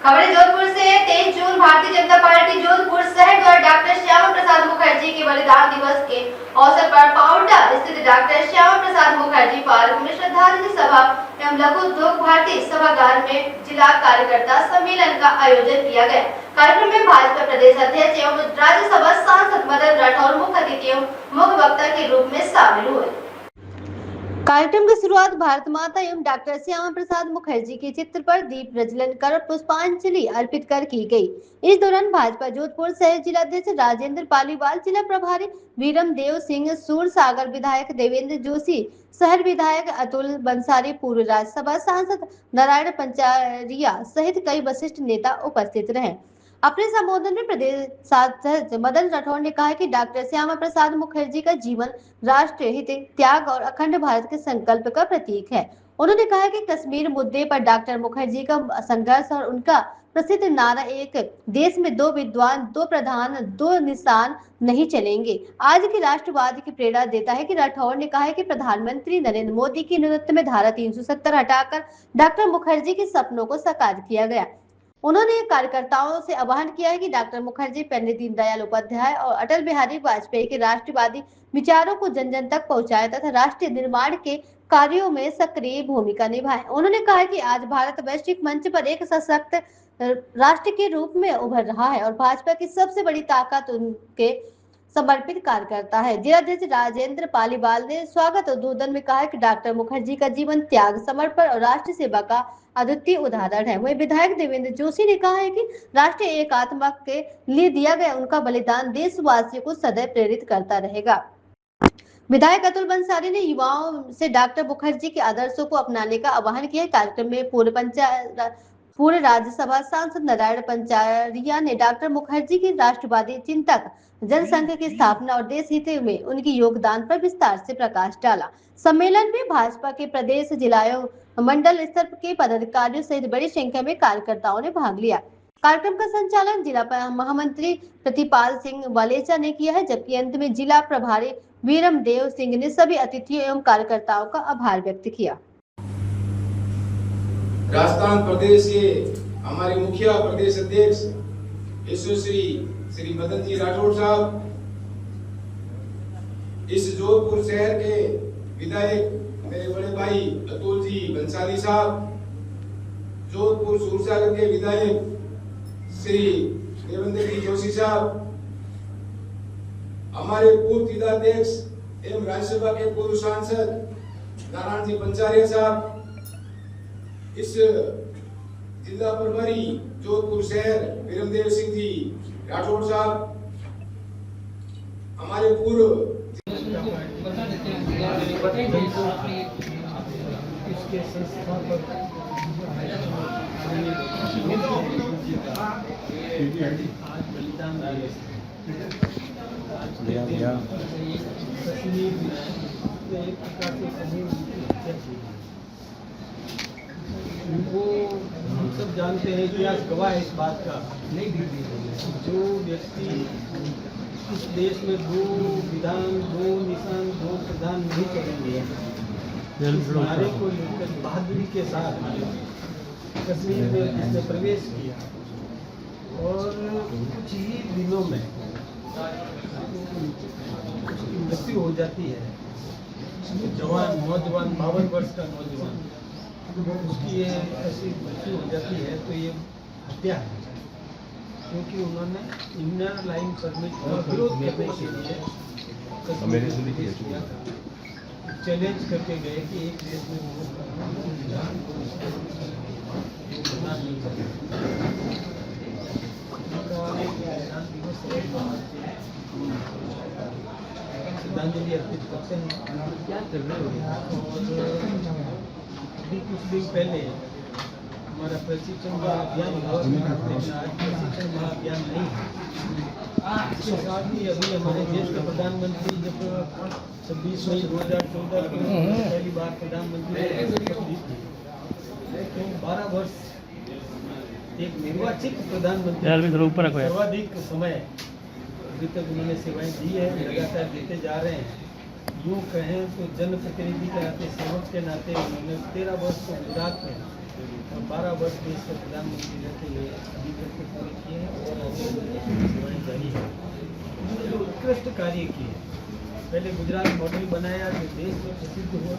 खबरें जोधपुर से 23 जून भारतीय जनता पार्टी जोधपुर शहर द्वारा डॉक्टर श्यामा प्रसाद मुखर्जी के बलिदान दिवस के अवसर पर पाउंटा स्थित डॉक्टर श्यामा प्रसाद मुखर्जी पार्क में श्रद्धांजलि सभा एवं लघु उद्योग भारती सभागार में जिला कार्यकर्ता सम्मेलन का आयोजन किया गया। कार्यक्रम में भाजपा प्रदेश अध्यक्ष एवं राज्यसभा सांसद मदन राठौर मुख्य अतिथि एवं मुख्य वक्ता के रूप में शामिल हुए। कार्यक्रम की शुरुआत भारत माता एवं डॉक्टर श्यामा प्रसाद मुखर्जी के चित्र पर दीप प्रज्वलन कर पुष्पांजलि अर्पित कर की गई। इस दौरान भाजपा जोधपुर शहर जिलाध्यक्ष राजेंद्र पालीवाल, जिला प्रभारी वीरम देव सिंह, सूरसागर विधायक देवेंद्र जोशी, शहर विधायक अतुल बंसारी, पूर्व राज्यसभा सांसद नारायण पंचारिया सहित कई वरिष्ठ नेता उपस्थित रहे। अपने संबोधन में प्रदेश सांसद मदन राठौर ने कहा कि डॉक्टर श्यामा प्रसाद मुखर्जी का जीवन राष्ट्र हित, त्याग और अखंड भारत के संकल्प का प्रतीक है। उन्होंने कहा कि कश्मीर मुद्दे पर डॉक्टर मुखर्जी का संघर्ष और उनका प्रसिद्ध नारा एक देश में दो विद्वान, दो प्रधान, दो निशान नहीं चलेंगे आज के राष्ट्रवाद की प्रेरणा देता है। कि राठौर ने कहा है कि प्रधानमंत्री नरेंद्र मोदी के नेतृत्व में धारा 370 हटाकर डॉक्टर मुखर्जी के सपनों को साकार किया गया। उन्होंने कार्यकर्ताओं से आह्वान किया है कि डॉक्टर मुखर्जी पंडित दीनदयाल उपाध्याय और अटल बिहारी वाजपेयी के राष्ट्रवादी विचारों को जन जन तक पहुंचाए तथा राष्ट्र निर्माण के कार्यों में सक्रिय भूमिका निभाए। उन्होंने कहा कि आज भारत वैश्विक मंच पर एक सशक्त राष्ट्र के रूप में उभर रहा है और भाजपा की सबसे बड़ी ताकत उनके समर्पित कार्यकर्ता है। जिलाध्यक्ष राजेंद्र पालीवाल ने स्वागत उद्बोधन में कहा कि डॉक्टर मुखर्जी का जीवन त्याग, समर्पण और राष्ट्र सेवा का अद्वितीय उदाहरण है। वहीं विधायक देवेंद्र जोशी ने कहा है कि राष्ट्रीय एकात्मता के लिए दिया गया उनका बलिदान देशवासियों को सदैव प्रेरित करता रहेगा। विधायक अतुल बंसारी ने युवाओं से डॉक्टर मुखर्जी के आदर्शों को अपनाने का आह्वान किया। कार्यक्रम में पूर्व राज्यसभा सांसद नारायण पंचारिया ने डॉक्टर मुखर्जी के राष्ट्रवादी चिंतक, जनसंघ की स्थापना और देश हित में उनके योगदान पर विस्तार से प्रकाश डाला। सम्मेलन में भाजपा के प्रदेश, जिला मंडल स्तर के पदाधिकारियों सहित बड़ी संख्या में कार्यकर्ताओं ने भाग लिया। कार्यक्रम का संचालन जिला महामंत्री प्रतिपाल सिंह वालेचा ने किया है, जबकि अंत में जिला प्रभारी वीरम देव सिंह ने सभी अतिथियों एवं कार्यकर्ताओं का आभार व्यक्त किया। राजस्थान प्रदेश के हमारे मुखिया प्रदेश अध्यक्ष श्री मदन जी राठौर साहब, इस जोधपुर शहर के विधायक मेरे बड़े भाई अतुल जी बंसाली साहब, जोधपुर सूरसागर के विधायक श्री देवेंद्र जी जोशी साहब, हमारे पूर्व जिलाध्यक्ष एवं राज्यसभा के पूर्व सांसद नारायण जी पंचारिया साहब, इस जिला प्रभारी जोधपुर शहर वीरमदेव सिंह जी राठौर साहब, हमारे पूर्व इसके संस्थापक बलिदान वो हम सब जानते हैं, इतिहास गवाह है इस बात का। जो व्यक्ति इस देश में दो विधान, दो निशान, दो प्रधान नहीं करेंगे, इस नारे को लेकर बहादुरी के साथ कश्मीर में इसने प्रवेश किया और कुछ ही दिनों में उसकी मृत्यु हो जाती है। जवान नौजवान 52 वर्ष का नौजवान, उसकी ये ऐसी मृत्यु हो जाती है तो ये हत्या है, क्योंकि उन्होंने इनर लाइन परमिट का विरोध करने के लिए चैलेंज करके गए कि एक देश में श्रद्धांजलि अर्पित करते हैं। क्या कर रहे हो? अभी कुछ दिन पहले हमारा प्रशिक्षण महाअभियान हुआ, लेकिन आज प्रशिक्षण महाअभियान नहीं है। इसके साथ ही अभी हमारे देश के प्रधानमंत्री जब 26 मई 2014 को पहली बार प्रधानमंत्री तो 12 वर्ष एक निर्वाचित प्रधानमंत्री सर्वाधिक समय अभी तक उन्होंने सेवाएं दी है, लगातार देते जा रहे हैं। यूँ कहें तो जनप्रतिनिधि के नाते, सेवक के नाते उन्होंने 13 वर्ष को गुजरात में और 12 वर्ष देश के प्रधानमंत्री रहते हुए कार्य किए। पहले गुजरात मॉडल बनाया जो देश में प्रसिद्ध हुआ,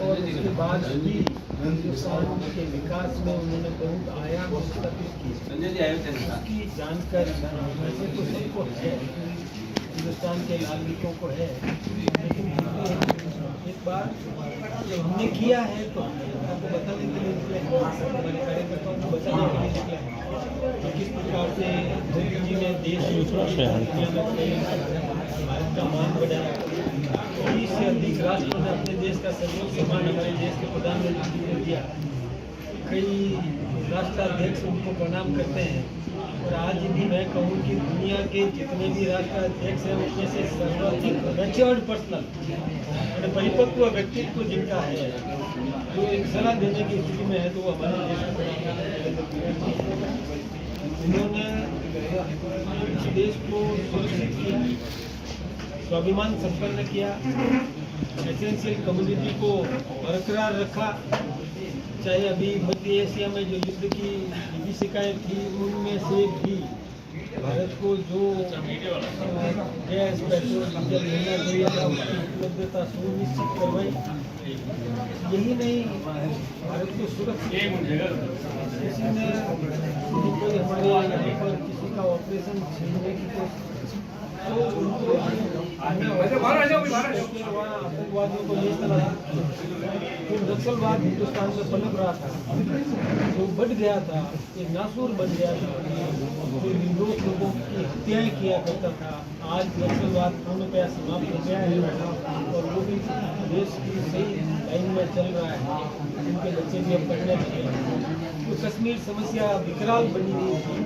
और उसके बाद अभी हिंदुस्तान के विकास में उन्होंने बहुत आयाम स्थापित किए। उसकी जानकारी वैसे तो सबको है, हिंदुस्तान के नागरिकों को है, लेकिन एक बार जब हमने किया है तो आपको बताने के लिए निकले हैं, हमारे कार्यकर्ताओं को बताने के लिए निकले हैं कि किस प्रकार से मोदी जी ने देश भारत का मान बढ़ाया। 20 से अधिक राष्ट्रों ने अपने देश का सर्वोच्च सम्मान हमारे देश के प्रधानमंत्री को दिया। कई राष्ट्राध्यक्ष उनको प्रणाम करते हैं, और आज भी मैं कहूँ कि दुनिया के जितने भी राष्ट्राध्यक्ष हैं उनमें से सर्वाधिक मैच्योर्ड पर्सनल और परिपक्व व्यक्तित्व जिनका है, जो एक सलाह देने की स्थिति में है, तो वो हमारे देश के उन्होंने इस देश को सुरक्षित किया, स्वाभिमान संपन्न किया, एसेंशियल कम्युनिटी को बरकरार रखा। चाहे अभी मध्य एशिया में जो युद्ध की विभीषिकाएं थी, उनमें से भी भारत को जो गैस, पेट्रोल, डीजल मिलना चाहिए था, उसकी उपलब्धता सुनिश्चित करवाई। यही नहीं, भारत को सुरक्षित किसी ने कोई हमारे यहाँ पर किसी का ऑपरेशन छीनने की कोशिश, तो उनको आतंकवादियों को ले चला। जो नक्सलवाद हिंदुस्तान में पनप रहा था, जो बढ़ गया था, एक नासूर बन गया था, जो निर्दोष लोगों की हत्याएं किया करता था, आज नक्सलवाद पूर्णतः समाप्त हो गया है, और वो भी देश की सही लाइन में चल रहा है। उनके बच्चे भी अब पढ़ने लगे। तो कश्मीर समस्या विकराल बनी हुई थी,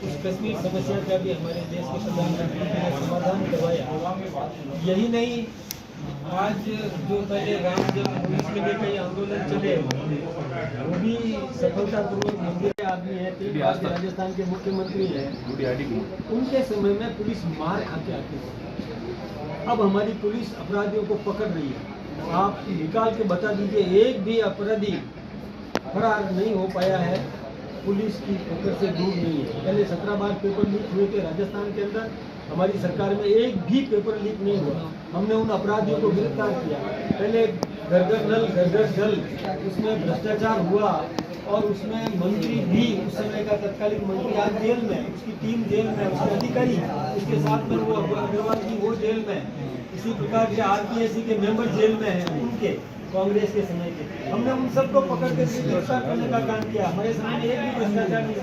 उस कश्मीर समस्या का भी हमारे देश के प्रधानमंत्री ने समाधान करवाया। यही नहीं, आज जो पहले राम जन्मभूमि के लिए कई आंदोलन चले, वो भी सफलतापूर्वक मंदिर आदमी है, 3 बार के राजस्थान के मुख्यमंत्री हैं, उनके समय में पुलिस मार खाते आती थी। अब हमारी पुलिस अपराधियों को पकड़ रही है। आप निकाल के बता दीजिए, एक भी अपराधी फरार नहीं हो पाया है, पुलिस की पकड़ से दूर नहीं है। पहले 17 बार पेपर लीक हुए थे राजस्थान के अंदर, हमारी सरकार में एक भी पेपर लीक नहीं हुआ। हमने उन अपराधियों को गिरफ्तार किया। पहले घर घर नल घर घर जल, उसमें भ्रष्टाचार हुआ, और उसमें मंत्री भी, उस समय का तत्कालीन मंत्री आज जेल में, उसकी टीम जेल में, उसके अधिकारी उसके साथ में, वो अग्रवाल जी वो जेल में, इसी प्रकार के आरपीएससी के मेंबर जेल में हैं, उनके कांग्रेस के समय के। हमने उन सबको पकड़ के गिरफ्तार करने का काम किया। हमारे समय में एक भी भ्रष्टाचार नहीं,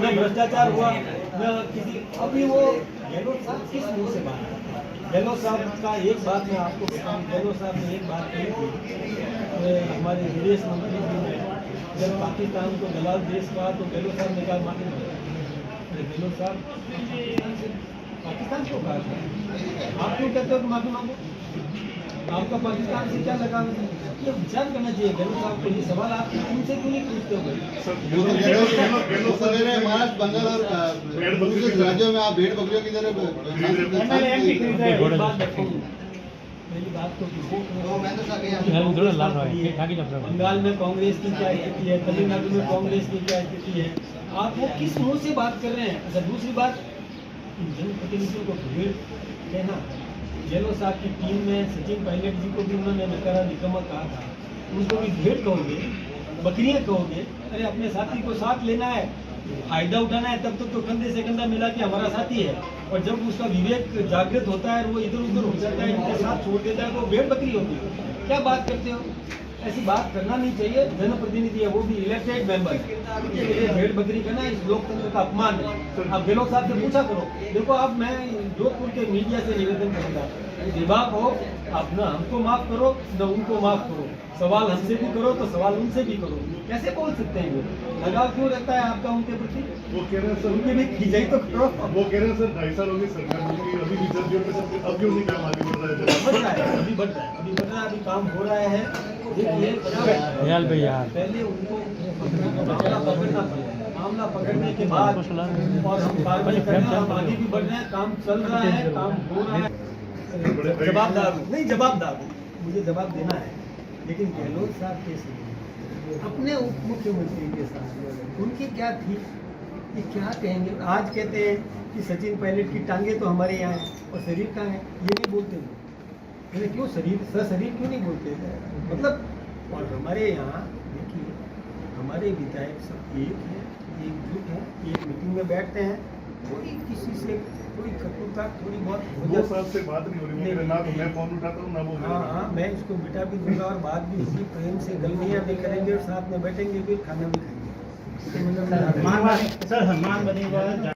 न भ्रष्टाचार हुआ, न किसी। अभी वो गहलोत साहब किस मुँह से बात? गहलोत साहब का एक बात मैं आपको बताऊँ, गहलोत साहब ने एक बात कही थी, हमारे विदेश मंत्री जी ने जब पाकिस्तान को दलाल देश कहा, तो गहलोत साहब ने कहा माफी मांगी। गहलोत साहब पाकिस्तान को कहा था, आप क्यों कहते हो कि माफी मांगो? आपका पाकिस्तान से क्या लगा? ये विचार करना चाहिए गहलोत साहब को। ये सवाल आप उनसे क्यों नहीं पूछते हो? महाराष्ट्र, बंगाल और दूसरे राज्यों में आप भेड़ बकरियों की तरह बंगाल में कांग्रेस की क्या स्थिति है, तमिलनाडु में कांग्रेस की क्या स्थिति है, आप वो किस मुंह से बात कर रहे हैं? अच्छा, दूसरी बात, जनप्रतिनिधियों को भीड़ कहना, गहलोत साहब की टीम में सचिन पायलट जी को भी उन्होंने नकारा निकम्मा कहा था, उनको भी भीड़ कहोगे, बकरियां कहोगे? अरे अपने साथी को साथ लेना है, फायदा उठाना है, तब तक तो कंधे से कंधा मिला के हमारा साथी है, और जब उसका विवेक जागृत होता है, वो इधर उधर हो जाता है, इनके साथ छोड़ देता है, तो भेड़ बकरी होती है। क्या बात करते हो? ऐसी बात करना नहीं चाहिए। जनप्रतिनिधि है, वो भी इलेक्टेड मेंबर, इसके लिए भेड़ बकरी करना इस लोकतंत्र का अपमान है। आप गहलोत साहब से पूछा करो। देखो, अब मैं जोधपुर के मीडिया से निवेदन करूंगा, विभाग हो, आप न हमको माफ करो न उनको माफ करो, सवाल हमसे भी करो तो सवाल उनसे भी करो। कैसे बोल सकते हैं? वो लगाव क्यों रहता है आपका उनके प्रति? वो कह रहे हैं सर, उनके भी खिंचाई तो करो। वो कह रहे हैं सर 2.5 साल हो गए सरकार में, अभी भी जल्दी अब क्यों नहीं काम आगे बढ़ रहा है? बढ़ रहा है, अभी बढ़ रहा है, अभी बढ़ रहा है, अभी काम हो रहा है। पहले उनको मामला पकड़ना था, मामला पकड़ने के बाद और हम कार्रवाई करना, हम आगे भी बढ़ रहे हैं, काम चल रहा है, काम हो रहा है। जवाबदार नहीं, जवाबदार मुझे जवाब देना है। लेकिन गहलोत साहब के साथ, अपने उप मुख्यमंत्री के साथ उनकी क्या थी? ये क्या कहेंगे? आज कहते हैं कि सचिन पायलट की टांगे तो हमारे यहाँ है और शरीर कहाँ है, ये नहीं बोलते लोग। इन्हें क्यों शरीर क्यों नहीं बोलते? मतलब और हमारे यहाँ देखिए, हमारे विधायक सब एक है, एकजुट है, एक मीटिंग में बैठते हैं, कोई किसी से कोई कटुता थोड़ी बहुत हो 2 जाती साल से बात नहीं हो रही, वो ना तो मैं फोन उठाता हूँ ना वो हाँ हाँ, मैं इसको बिठा भी दूंगा और बात भी इसी प्रेम से गलनियाँ भी करेंगे और साथ में बैठेंगे, फिर खाना भी खाएंगे। सर, हनुमान बनेगा।